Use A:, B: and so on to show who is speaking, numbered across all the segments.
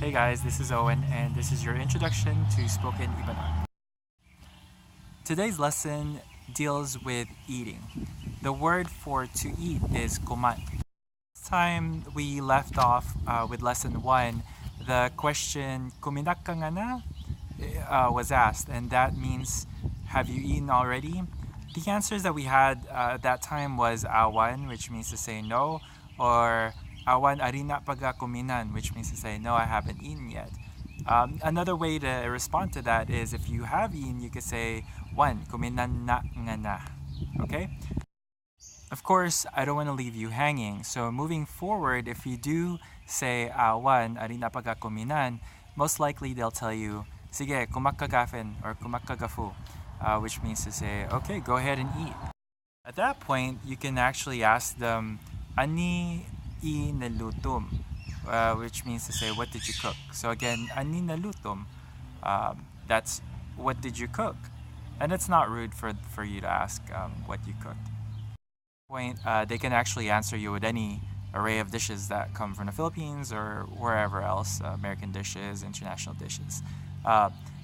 A: Hey guys, this is Owen, and this is your introduction to spoken Ybanag. Today's lesson deals with eating. The word for to eat is Kuman. Last time we left off with lesson 1, the question Kuminakka Ngana was asked, and that means, have you eaten already? The answers that we had at that time was Awan, which means to say no, or Awan paga Kuminan, which means to say no, I haven't eaten yet. Another way to respond to that is if you have eaten, you could say one, Kuminan na Ngana. Okay? Of course, I don't want to leave you hanging. So moving forward, if you do say Awan paga Kuminan, most likely they'll tell you Sige, gafen or gafu, which means to say, okay, go ahead and eat. At that point, you can actually ask them Anni nellutum, which means to say, what did you cook? So again, Anni nellutum, that's what did you cook? And it's not rude for you to ask what you cooked. Point, they can actually answer you with any array of dishes that come from the Philippines or wherever else, American dishes, international dishes.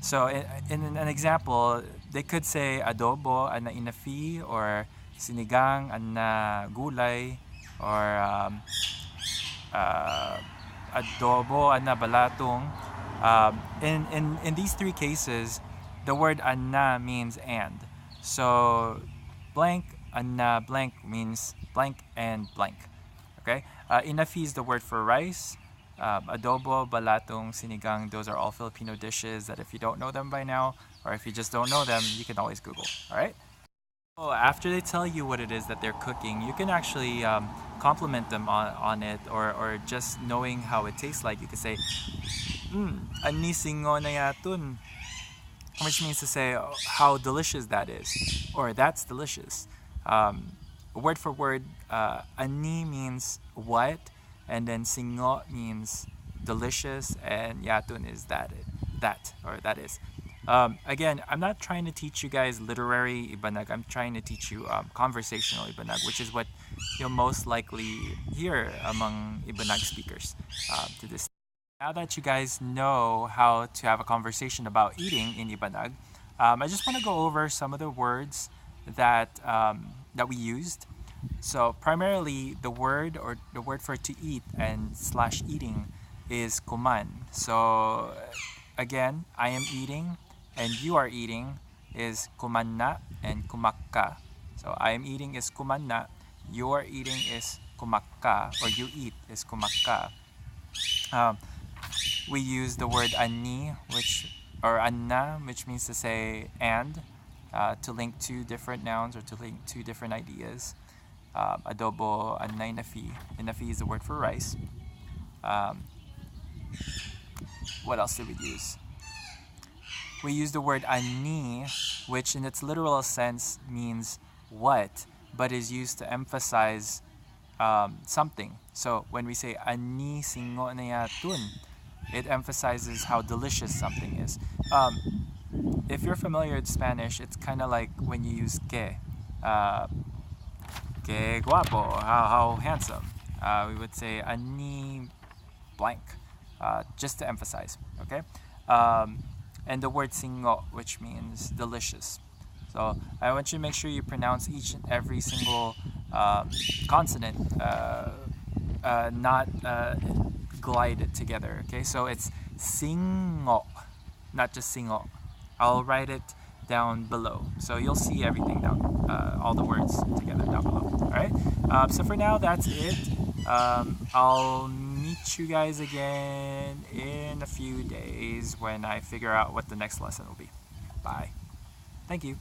A: So in an example, they could say adobo, ana inafi, or sinigang, ana gulay, or adobo, ana balatong. In these three cases, the word ana means and. So blank, ana blank means blank and blank. Okay? Inafi is the word for rice. Adobo, balatong, sinigang, those are all Filipino dishes that if you don't know them by now, or if you just don't know them, you can always Google. Alright? So after they tell you what it is that they're cooking, you can actually compliment them on it, or just knowing how it tastes like. You could say, Anni Singngo na Yatun, which means to say how delicious that is, or that's delicious. Word for word, Anni means what, and then Singngo means delicious, and Yatun is that is. Again, I'm not trying to teach you guys literary Ybanag. I'm trying to teach you conversational Ybanag, which is what you'll most likely hear among Ybanag speakers to this. Now that you guys know how to have a conversation about eating in Ybanag, I just want to go over some of the words that we used. So primarily, the word for to eat and / eating is Kuman. So again, I am eating and you are eating is Kumanna and Kumakka. So I am eating is Kumanna, you are eating is Kumakka, or you eat is Kumakka. We use the word Anni, or Anna, which means to say and, to link two different nouns or to link two different ideas. Adobo, ana inafi. Inafi is the word for rice. What else did we use? We use the word Anni, which in its literal sense means what, but is used to emphasize something. So when we say Anni Singngo na Yatun, it emphasizes how delicious something is. If you're familiar with Spanish, it's kind of like when you use que. Que guapo, how handsome. We would say Anni blank, just to emphasize, okay? And the word Singngo, which means delicious. So I want you to make sure you pronounce each and every single consonant, not glide it together, okay? So it's Singngo, not just Singngo. I'll write it down below, so you'll see everything down, all the words together down below. All right. So for now, that's it. I'll meet you guys again in a few days when I figure out what the next lesson will be. Bye. Thank you.